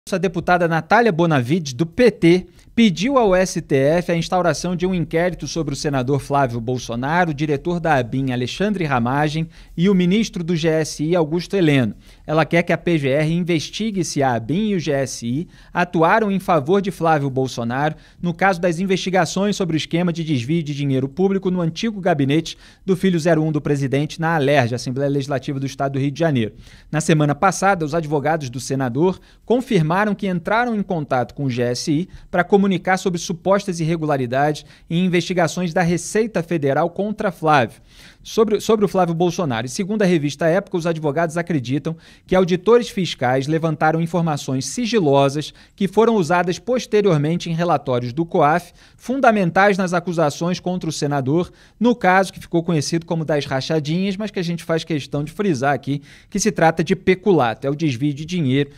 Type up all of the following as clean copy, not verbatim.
A deputada Natália Bonavides, do PT, pediu ao STF a instauração de um inquérito sobre o senador Flávio Bolsonaro, o diretor da ABIN, Alexandre Ramagem, e o ministro do GSI, Augusto Heleno. Ela quer que a PGR investigue se a ABIN e o GSI atuaram em favor de Flávio Bolsonaro no caso das investigações sobre o esquema de desvio de dinheiro público no antigo gabinete do filho 01 do presidente na ALERJ, Assembleia Legislativa do Estado do Rio de Janeiro. Na semana passada, os advogados do senador confirmaram que entraram em contato com o GSI para comunicar sobre supostas irregularidades em investigações da Receita Federal contra Flávio. Sobre o Flávio Bolsonaro. E segundo a revista Época, os advogados acreditam que auditores fiscais levantaram informações sigilosas que foram usadas posteriormente em relatórios do COAF, fundamentais nas acusações contra o senador, no caso que ficou conhecido como das rachadinhas, mas que a gente faz questão de frisar aqui, que se trata de peculato, é o desvio de dinheiro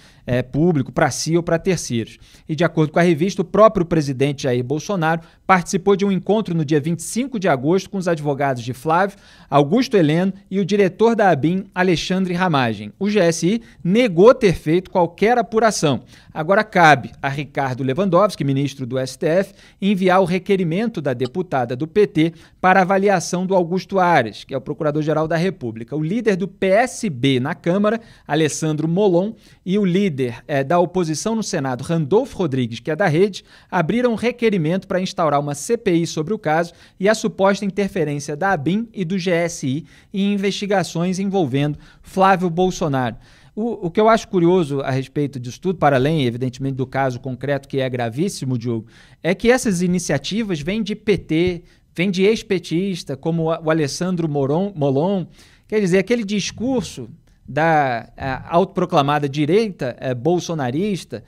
público para si ou para terceiros. E de acordo com a revista, o próprio presidente Jair Bolsonaro participou de um encontro no dia 25 de agosto com os advogados de Flávio, Augusto Heleno e o diretor da ABIN, Alexandre Ramagem. O GSI negou ter feito qualquer apuração. Agora cabe a Ricardo Lewandowski, ministro do STF, enviar o requerimento da deputada do PT para avaliação do Augusto Aras, que é o procurador-geral da República. O líder do PSB na Câmara, Alessandro Molon, e o líder da oposição no Senado, Randolfo Rodrigues, que é da Rede, abriram um requerimento para instaurar uma CPI sobre o caso e a suposta interferência da ABIN e do GSI em investigações envolvendo Flávio Bolsonaro. O que eu acho curioso a respeito disso tudo, para além, evidentemente, do caso concreto, que é gravíssimo, Diogo, é que essas iniciativas vêm de PT, vêm de ex-petista, como o Alessandro Molon. Quer dizer, aquele discurso da autoproclamada direita bolsonarista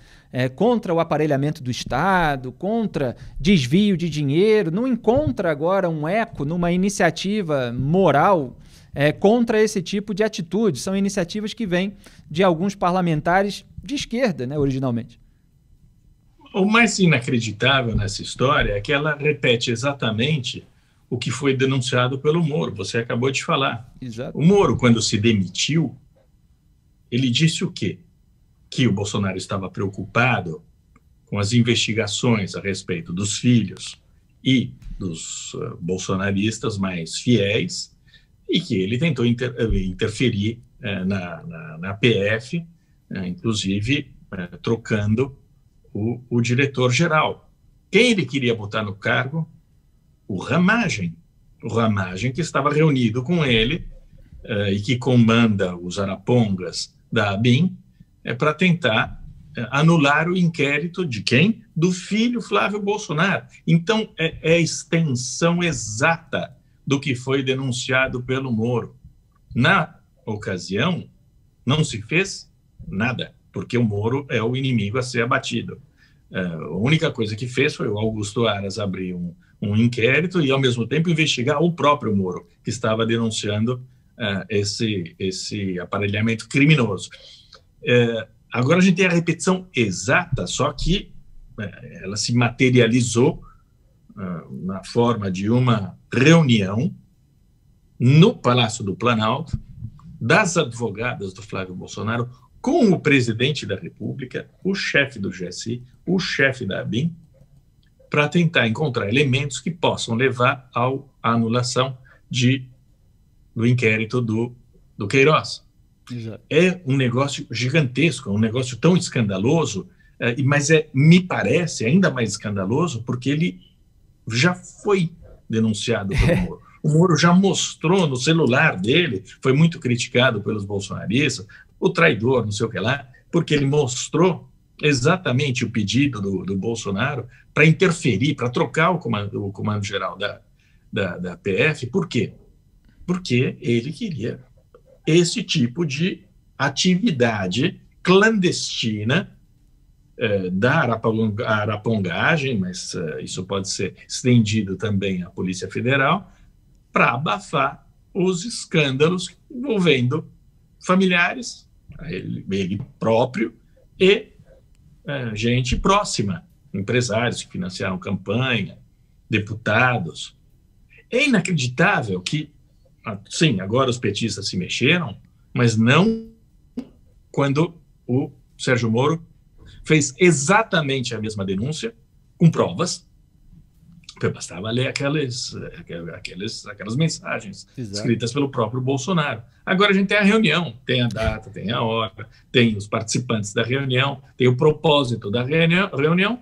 contra o aparelhamento do Estado, contra desvio de dinheiro, não encontra agora um eco numa iniciativa moral contra esse tipo de atitude. São iniciativas que vêm de alguns parlamentares de esquerda, né, originalmente. O mais inacreditável nessa história é que ela repete exatamente o que foi denunciado pelo Moro. Você acabou de falar. Exato. O Moro, quando se demitiu, ele disse o quê? Que o Bolsonaro estava preocupado com as investigações a respeito dos filhos e dos bolsonaristas mais fiéis, e que ele tentou interferir na PF, inclusive trocando o diretor-geral. Quem ele queria botar no cargo? O Ramagem. O Ramagem, que estava reunido com ele e que comanda os arapongas da ABIN para tentar anular o inquérito de quem? Do filho Flávio Bolsonaro. Então, é a extensão exata do que foi denunciado pelo Moro. Na ocasião, não se fez nada, porque o Moro é o inimigo a ser abatido. A única coisa que fez foi o Augusto Aras abrir um inquérito e, ao mesmo tempo, investigar o próprio Moro, que estava denunciando esse aparelhamento criminoso. Agora a gente tem a repetição exata, só que ela se materializou na forma de uma reunião no Palácio do Planalto das advogadas do Flávio Bolsonaro com o presidente da República, o chefe do GSI, o chefe da ABIN, para tentar encontrar elementos que possam levar à anulação do inquérito do Queiroz. Exato. É um negócio gigantesco, um negócio tão escandaloso, mas me parece ainda mais escandaloso porque ele já foi denunciado pelo Moro. O Moro já mostrou no celular dele, foi muito criticado pelos bolsonaristas, o traidor, não sei o que lá, porque ele mostrou exatamente o pedido do Bolsonaro para interferir, para trocar o comando-geral da PF. Por quê? Porque ele queria esse tipo de atividade clandestina da arapongagem, mas isso pode ser estendido também à Polícia Federal, para abafar os escândalos envolvendo familiares, ele próprio, e gente próxima, empresários que financiaram campanha, deputados. É inacreditável que, sim, agora os petistas se mexeram, mas não quando o Sérgio Moro fez exatamente a mesma denúncia, com provas. Bastava ler aquelas mensagens escritas pelo próprio Bolsonaro. Agora a gente tem a reunião, tem a data, tem a hora, tem os participantes da reunião, tem o propósito da reunião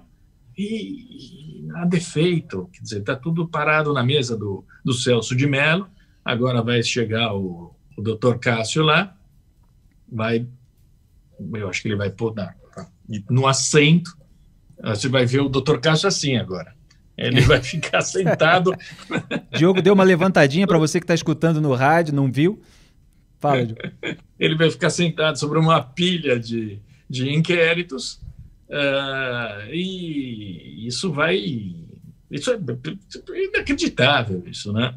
e há defeito. Quer dizer, está tudo parado na mesa do Celso de Mello. Agora vai chegar o doutor Cássio lá, eu acho que ele vai pôr no assento. Você vai ver o doutor Cássio assim agora. Ele vai ficar sentado. Diogo deu uma levantadinha para você que está escutando no rádio, não viu? Fala, Diogo. Ele vai ficar sentado sobre uma pilha de inquéritos e isso é inacreditável, isso, né?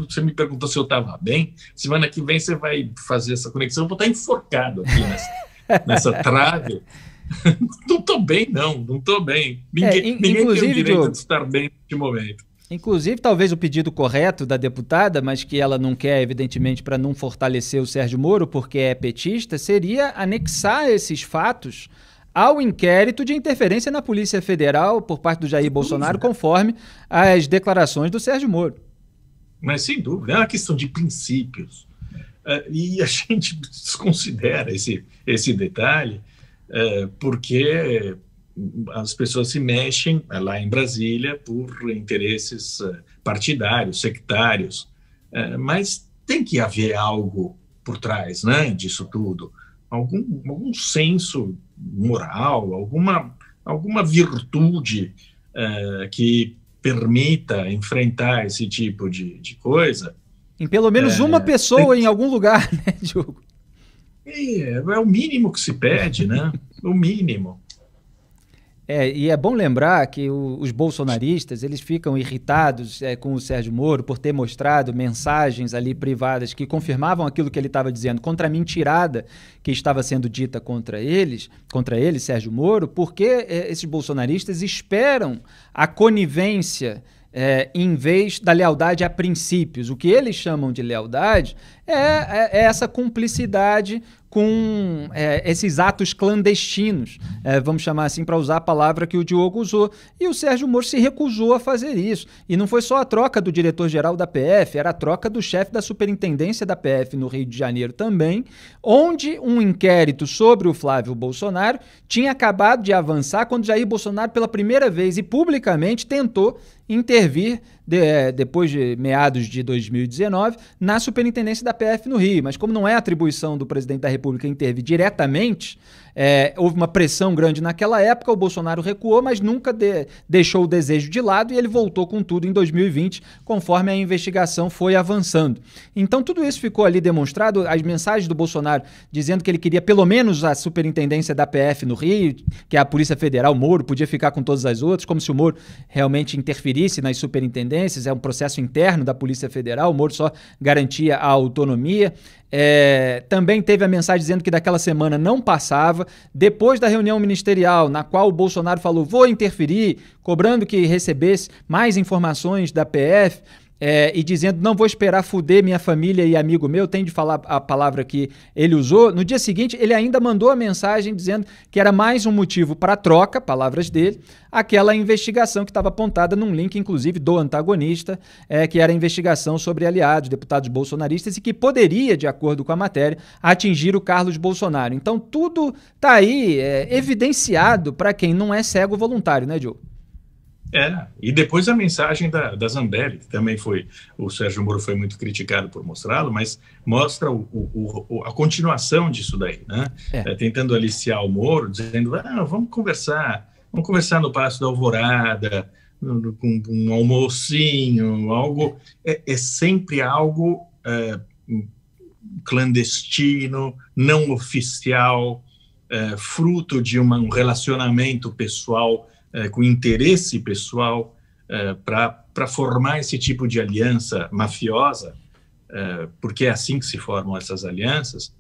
Você me perguntou se eu estava bem. Semana que vem você vai fazer essa conexão. Eu vou estar enforcado aqui nessa trave. Não estou bem, não estou bem. Ninguém tem o direito, Diogo, de estar bem neste momento. Inclusive, talvez o pedido correto da deputada, mas que ela não quer, evidentemente, para não fortalecer o Sérgio Moro, porque é petista, seria anexar esses fatos ao inquérito de interferência na Polícia Federal por parte do Jair Bolsonaro, conforme as declarações do Sérgio Moro. Mas, sem dúvida, é uma questão de princípios. E a gente desconsidera esse detalhe, porque as pessoas se mexem lá em Brasília por interesses partidários, sectários, mas tem que haver algo por trás, né, disso tudo, algum senso moral, alguma virtude que permita enfrentar esse tipo de coisa. Em pelo menos uma pessoa em algum lugar, né, Diogo? É o mínimo que se pede, né? O mínimo. E é bom lembrar que os bolsonaristas, eles ficam irritados com o Sérgio Moro por ter mostrado mensagens ali privadas que confirmavam aquilo que ele estava dizendo contra a mentirada que estava sendo dita contra ele, Sérgio Moro, porque esses bolsonaristas esperam a conivência em vez da lealdade a princípios. O que eles chamam de lealdade é essa cumplicidade com esses atos clandestinos, vamos chamar assim para usar a palavra que o Diogo usou, e o Sérgio Moro se recusou a fazer isso. E não foi só a troca do diretor-geral da PF, era a troca do chefe da superintendência da PF no Rio de Janeiro também, onde um inquérito sobre o Flávio Bolsonaro tinha acabado de avançar quando Jair Bolsonaro, pela primeira vez e publicamente, tentou intervir depois de meados de 2019 na superintendência da PF no Rio, mas como não é atribuição do presidente da República intervir diretamente, houve uma pressão grande naquela época, o Bolsonaro recuou, mas nunca deixou o desejo de lado e ele voltou com tudo em 2020, conforme a investigação foi avançando. Então tudo isso ficou ali demonstrado, as mensagens do Bolsonaro dizendo que ele queria pelo menos a superintendência da PF no Rio, que a Polícia Federal, o Moro, podia ficar com todas as outras, como se o Moro realmente interferisse nas superintendências, é um processo interno da Polícia Federal, o Moro só garantia a autonomia. Também teve a mensagem dizendo que daquela semana não passava, depois da reunião ministerial, na qual o Bolsonaro falou, vou interferir, cobrando que recebesse mais informações da PF, e dizendo, não vou esperar fuder minha família e amigo meu, tem de falar a palavra que ele usou. No dia seguinte, ele ainda mandou a mensagem dizendo que era mais um motivo para a troca, palavras dele, aquela investigação que estava apontada num link, inclusive, do antagonista, que era a investigação sobre aliados, deputados bolsonaristas, e que poderia, de acordo com a matéria, atingir o Carlos Bolsonaro. Então, tudo está aí evidenciado para quem não é cego voluntário, né, Diogo? E depois a mensagem da Zambelli, que também o Sérgio Moro foi muito criticado por mostrá-lo, mas mostra a continuação disso daí, né? Tentando aliciar o Moro, dizendo, vamos conversar no Palácio da Alvorada, com um almocinho, algo, sempre algo clandestino, não oficial, fruto de um relacionamento pessoal, com interesse pessoal, para formar esse tipo de aliança mafiosa, porque é assim que se formam essas alianças,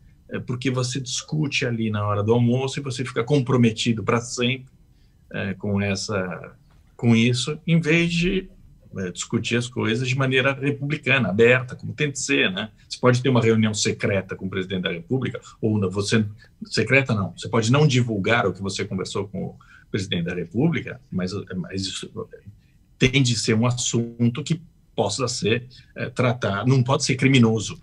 porque você discute ali na hora do almoço e você fica comprometido para sempre com isso, em vez de discutir as coisas de maneira republicana, aberta, como tem de ser, né? Você pode ter uma reunião secreta com o presidente da República, ou você secreta não, você pode não divulgar o que você conversou com o presidente da República, mas isso tem de ser um assunto que possa ser tratado, não pode ser criminoso.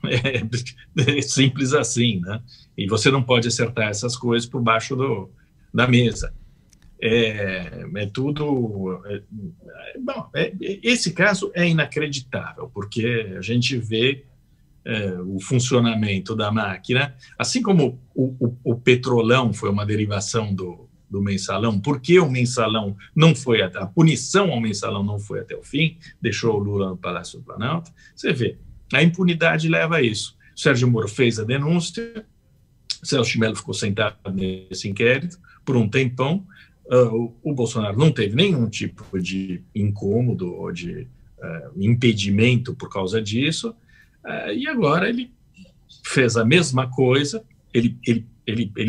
É simples assim, né? E você não pode acertar essas coisas por baixo da mesa. Bom, esse caso é inacreditável, porque a gente vê o funcionamento da máquina, assim como o Petrolão foi uma derivação do Mensalão. Por que o Mensalão não foi a punição ao Mensalão não foi até o fim, deixou o Lula no Palácio do Planalto? Você vê, a impunidade leva a isso. O Sérgio Moro fez a denúncia, Celso de Mello ficou sentado nesse inquérito por um tempão. O Bolsonaro não teve nenhum tipo de incômodo ou de impedimento por causa disso, e agora ele fez a mesma coisa, ele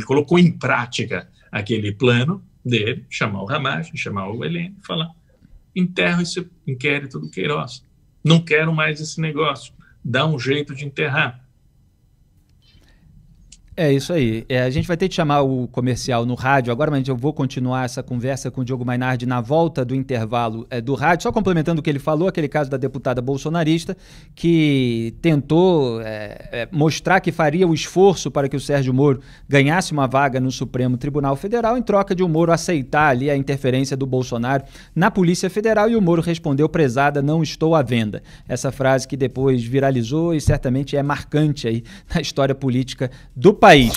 colocou em prática aquele plano dele, chamar o Ramagem, chamar o Heleno e falar: enterra esse inquérito do Queiroz, não quero mais esse negócio, dá um jeito de enterrar. É isso aí. A gente vai ter que chamar o comercial no rádio agora, mas eu vou continuar essa conversa com o Diogo Mainardi na volta do intervalo do rádio. Só complementando o que ele falou, aquele caso da deputada bolsonarista que tentou mostrar que faria o esforço para que o Sérgio Moro ganhasse uma vaga no Supremo Tribunal Federal em troca de o Moro aceitar ali a interferência do Bolsonaro na Polícia Federal, e o Moro respondeu: prezada, não estou à venda. Essa frase que depois viralizou e certamente é marcante aí na história política do país.